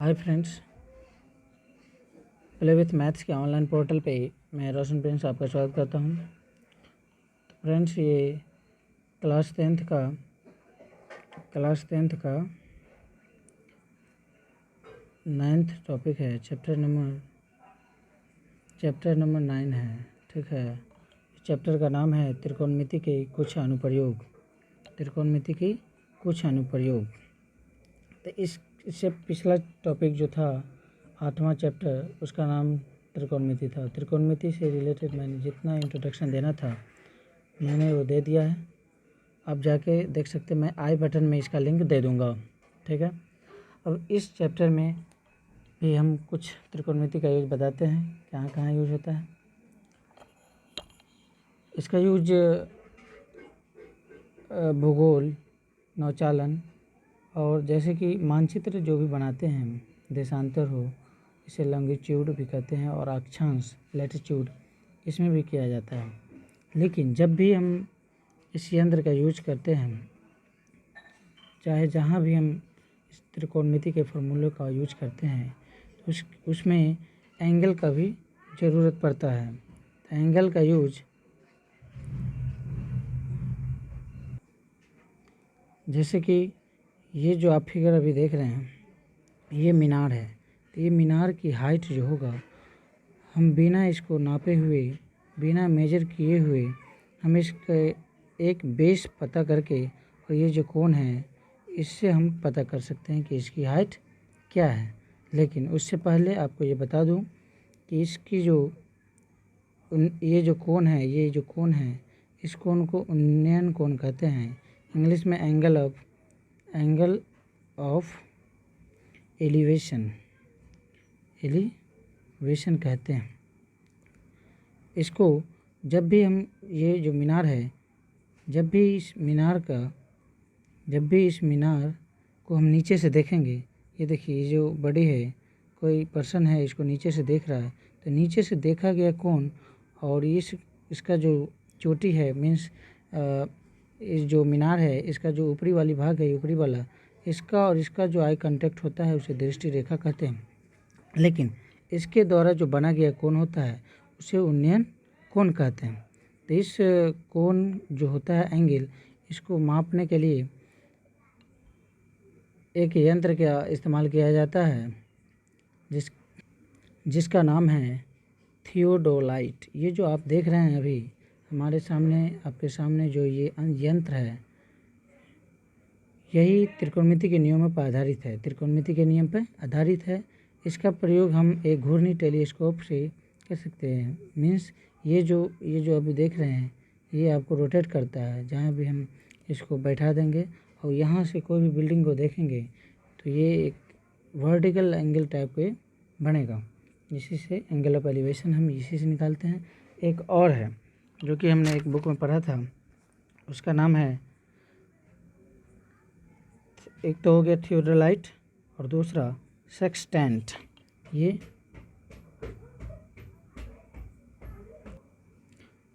Hi friends, play with maths के online portal पे मैं रोशन प्रिंस आपका स्वागत करता हूँ। तो फ्रेंड्स, ये क्लास टेंथ का 9th टॉपिक है। चैप्टर नंबर 9 है। ठीक है, चैप्टर का नाम है त्रिकोणमिति के कुछ अनुप्रयोग। तो इससे पिछला टॉपिक जो था 8वां चैप्टर, उसका नाम त्रिकोणमिति था। त्रिकोणमिति से रिलेटेड मैंने जितना इंट्रोडक्शन देना था मैंने वो दे दिया है। आप जाके देख सकते हैं, मैं आई बटन में इसका लिंक दे दूंगा। ठीक है, अब इस चैप्टर में भी हम कुछ त्रिकोणमिति का यूज बताते हैं, कहाँ कहाँ यूज होता है। इसका यूज भूगोल, नौचालन और जैसे कि मानचित्र जो भी बनाते हैं, देशांतर हो, इसे लॉन्गिट्यूड भी कहते हैं, और अक्षांश लैटिट्यूड, इसमें भी किया जाता है। लेकिन जब भी हम इस यंत्र का यूज करते हैं, चाहे जहाँ भी हम इस त्रिकोणमिति के फॉर्मूले का यूज करते हैं, तो उसमें एंगल का भी ज़रूरत पड़ता है। तो एंगल का यूज, जैसे कि ये जो आप फिगर अभी देख रहे हैं, ये मीनार है। तो ये मीनार की हाइट जो होगा, हम बिना इसको नापे हुए, बिना मेजर किए हुए, हम इसका एक बेस पता करके, और ये जो कोण है, इससे हम पता कर सकते हैं कि इसकी हाइट क्या है। लेकिन उससे पहले आपको ये बता दूं कि इसकी ये जो कोण है, इस कोण को उन्नयन कोण कहते हैं। इंग्लिश में एंगल ऑफ एलिवेशन कहते हैं इसको। जब भी हम ये जो मीनार है, जब भी इस मीनार को हम नीचे से देखेंगे, ये देखिए, ये जो बड़ी है, कोई पर्सन है, इसको नीचे से देख रहा है, तो नीचे से देखा गया कोण और इसका जो चोटी है, मीन्स इस जो मीनार है, इसका जो ऊपरी वाली भाग है, ऊपरी वाला, इसका और इसका जो आई कांटेक्ट होता है, उसे दृष्टि रेखा कहते हैं। लेकिन इसके द्वारा जो बना गया कोण होता है, उसे उन्नयन कोण कहते हैं। तो इस कोण जो होता है, एंगल, इसको मापने के लिए एक यंत्र का इस्तेमाल किया जाता है, जिसका नाम है थियोडोलाइट। ये जो आप देख रहे हैं अभी हमारे सामने, आपके सामने जो ये यंत्र है, यही त्रिकोणमिति के नियमों पर आधारित है। इसका प्रयोग हम एक घूर्णी टेलीस्कोप से कर सकते हैं। मीन्स ये जो अभी देख रहे हैं, ये आपको रोटेट करता है। जहाँ भी हम इसको बैठा देंगे और यहाँ से कोई भी बिल्डिंग को देखेंगे, तो ये एक वर्टिकल एंगल टाइप के बनेगा। इसी से एंगल ऑफ एलिवेशन हम इसी से निकालते हैं। एक और है जो कि हमने एक बुक में पढ़ा था, उसका नाम है, एक तो हो गया थियोडोलाइट और दूसरा सेक्सटेंट। ये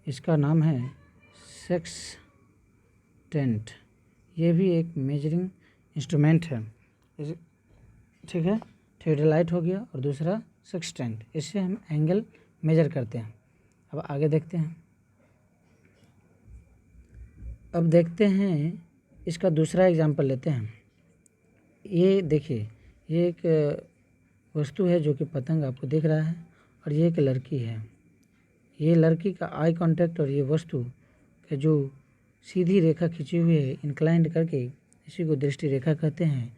इसका नाम है सेक्सटेंट। ये भी एक मेजरिंग इंस्ट्रूमेंट है। ठीक है, थियोडोलाइट हो गया और दूसरा सेक्सटेंट। इससे हम एंगल मेजर करते हैं। अब आगे देखते हैं। अब देखते हैं इसका दूसरा एग्जाम्पल लेते हैं। ये देखिए, ये एक वस्तु है जो कि पतंग आपको दिख रहा है, और ये एक लड़की है। ये लड़की का आई कांटेक्ट और ये वस्तु के जो सीधी रेखा खींची हुई है इंक्लाइंड करके, इसी को दृष्टि रेखा कहते हैं।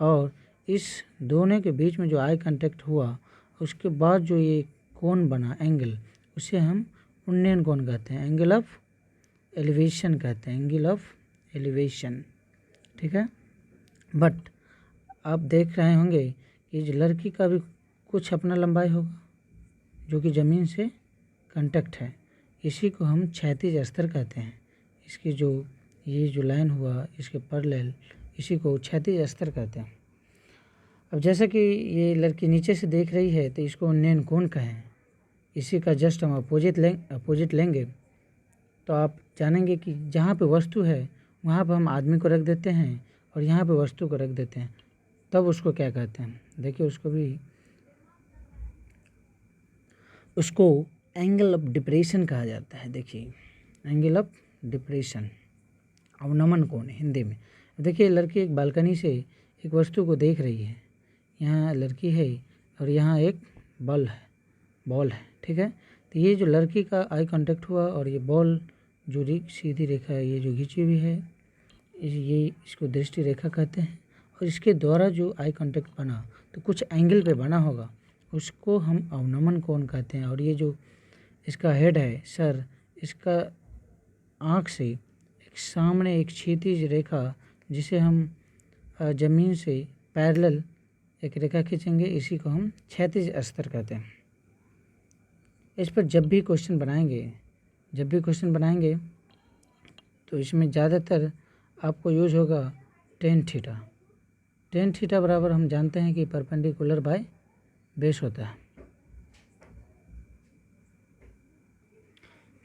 और इस दोनों के बीच में जो आई कांटेक्ट हुआ, उसके बाद जो ये कोण बना, एंगल, उसे हम उन्नयन कोण कहते हैं, एंगल ऑफ एलिवेशन कहते हैं, एंगल ऑफ एलिवेशन। ठीक है, बट आप देख रहे होंगे कि जो लड़की का भी कुछ अपना लंबाई होगा, जो कि ज़मीन से कांटेक्ट है। इसी को हम क्षैतिज स्तर कहते हैं। इसकी ये जो लाइन हुआ, इसके पैरेलल, इसी को क्षैतिज स्तर कहते हैं। अब जैसे कि ये लड़की नीचे से देख रही है, तो इसको उन्नयन कोण कहें। इसी का जस्ट हम अपोजिट लेंगे, तो आप जानेंगे कि जहाँ पे वस्तु है, वहाँ पे हम आदमी को रख देते हैं, और यहाँ पे वस्तु को रख देते हैं। तब उसको क्या कहते हैं, देखिए उसको एंगल ऑफ डिप्रेशन कहा जाता है। देखिए एंगल ऑफ डिप्रेशन, अवनमन कोण हिंदी में। देखिए लड़की एक बालकनी से एक वस्तु को देख रही है, यहाँ लड़की है और यहाँ एक बॉल है, ठीक है। तो ये जो लड़की का आई कांटेक्ट हुआ और ये बॉल जो सीधी रेखा है ये जो खींची हुई है, ये इसको दृष्टि रेखा कहते हैं। और इसके द्वारा जो आई कांटेक्ट बना तो कुछ एंगल पे बना होगा, उसको हम अवनमन कोण कहते हैं। और ये जो इसका हेड है, सर, इसका आँख से एक सामने एक क्षैतिज रेखा, जिसे हम ज़मीन से पैरेलल एक रेखा खींचेंगे, इसी को हम क्षैतिज स्तर कहते हैं। इस पर जब भी क्वेश्चन बनाएंगे तो इसमें ज़्यादातर आपको यूज होगा टेन थीटा। टेन थीटा बराबर हम जानते हैं कि परपेंडिकुलर बाय बेस होता है।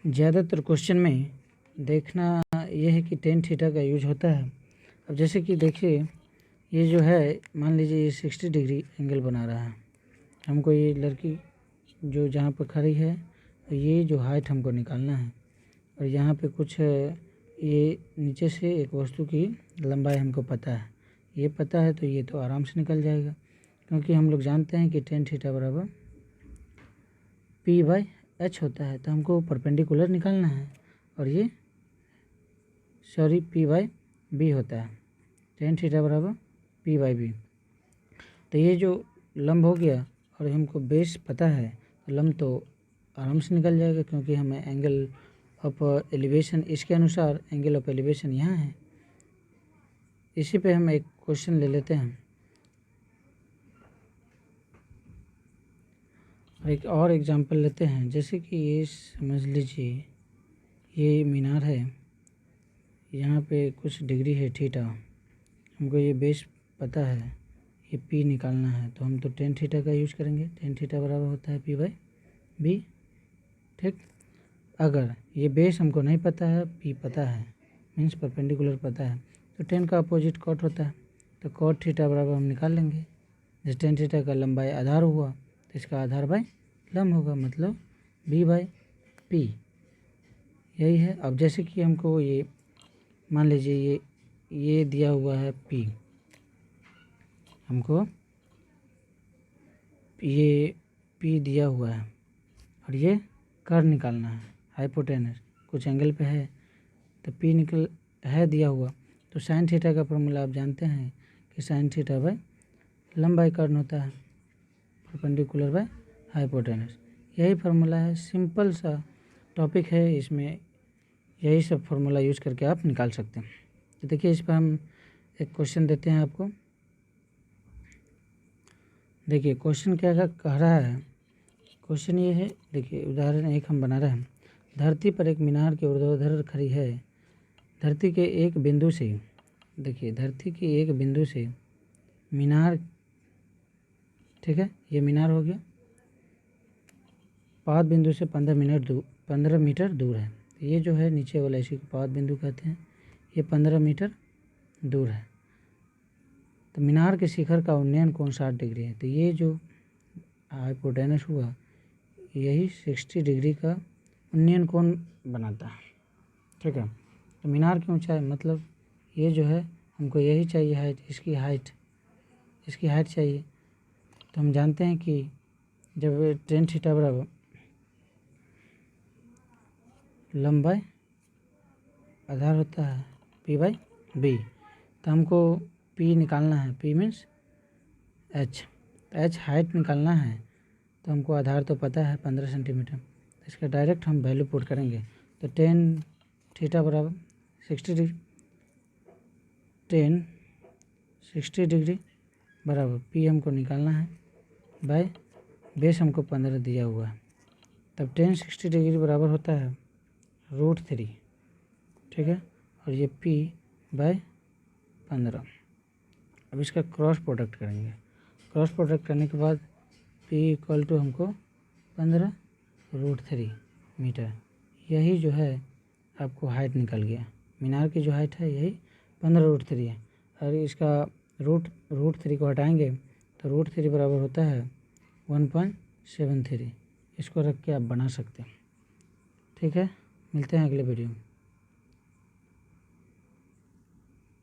ज़्यादातर क्वेश्चन में देखना यह है कि टेन थीटा का यूज होता है। अब जैसे कि देखिए ये जो है, मान लीजिए ये 60 डिग्री एंगल बना रहा है, हमको ये लड़की जो जहाँ पर खड़ी है ये जो हाइट हमको निकालना है, और यहाँ पे कुछ ये नीचे से एक वस्तु की लंबाई हमको पता है, ये पता है तो ये तो आराम से निकल जाएगा, क्योंकि हम लोग जानते हैं कि टेन थीटा बराबर P/H होता है। तो हमको परपेंडिकुलर निकालना है और ये P/B होता है, टेन थीटा बराबर P/B। तो ये जो लंब हो गया और हमको बेस पता है, तो लंब तो आराम से निकल जाएगा, क्योंकि हमें एंगल ऑफ एलिवेशन, इसके अनुसार एंगल ऑफ एलिवेशन यहाँ है। इसी पे हम एक क्वेश्चन ले लेते हैं, एक और एग्जांपल लेते हैं। जैसे कि ये समझ लीजिए ये मीनार है, यहाँ पे कुछ डिग्री है थीटा, हमको ये बेस पता है, ये P निकालना है, तो हम तो टेन थीटा का यूज करेंगे। टेन थीटा बराबर होता है P/B, ठीक। अगर ये बेस हमको नहीं पता है, P पता है, मीन्स परपेंडिकुलर पता है, तो टेन का अपोजिट कॉट होता है, तो कॉट थीटा बराबर हम निकाल लेंगे। जैसे टेन थीटा का लंबाई आधार हुआ तो इसका आधार बाय लंब होगा, मतलब B/P, यही है। अब जैसे कि हमको ये मान लीजिए ये दिया हुआ है P, हमको ये P दिया हुआ है और ये कर्व निकालना है, हाइपोटेनस कुछ एंगल पे है, तो P निकल है दिया हुआ, तो साइन थीटा का फॉर्मूला आप जानते हैं कि साइन थीटा बाय लंबाई कर्व होता है, परपेंडिकुलर बाय हाइपोटेनस, यही फार्मूला है। सिंपल सा टॉपिक है, इसमें यही सब फार्मूला यूज करके आप निकाल सकते हैं। तो देखिए इस पर हम एक क्वेश्चन देते हैं आपको। देखिए क्वेश्चन क्या कह रहा है, क्वेश्चन ये है, देखिए उदाहरण एक हम बना रहे हैं। धरती पर एक मीनार के ऊर्ध्वाधर खड़ी है, धरती के एक बिंदु से, देखिए धरती के एक बिंदु से मीनार, ठीक है, ये मीनार हो गया, पाद बिंदु से 15 मीटर दूर है। ये जो है नीचे वाला, इसी को पाद बिंदु कहते हैं, ये 15 मीटर दूर है। तो मीनार के शिखर का उन्नयन कोण 60 डिग्री है। तो ये जो हाइपोटेनस हुआ यही 60 डिग्री का उन्नयन कोण बनाता है, ठीक है। तो मीनार की ऊंचाई, मतलब ये जो है हमको यही चाहिए हाइट, इसकी हाइट चाहिए। तो हम जानते हैं कि जब टेन थीटा बराबर लंबाई आधार होता है P/B, तो हमको P निकालना है, P मीन्स H, तो H हाइट निकालना है, तो हमको आधार तो पता है 15 सेंटीमीटर, तो इसका डायरेक्ट हम वैल्यू पुट करेंगे। तो टेन थीटा बराबर 60 डिग्री, टेन 60 डिग्री बराबर P हमको निकालना है बाय बेस हमको 15 दिया हुआ है, तब टेन 60 डिग्री बराबर होता है √3, ठीक है। और ये P/15। अब इसका क्रॉस प्रोडक्ट करेंगे, क्रॉस प्रोडक्ट करने के बाद P इक्वल टू हमको 15 √3 मीटर, यही जो है आपको हाइट निकल गया। मीनार की जो हाइट है यही 15 √3 है, और इसका रूट थ्री को हटाएंगे तो रूट थ्री बराबर होता है 1.73। इसको रख के आप बना सकते हैं। ठीक है, मिलते हैं अगले वीडियो में।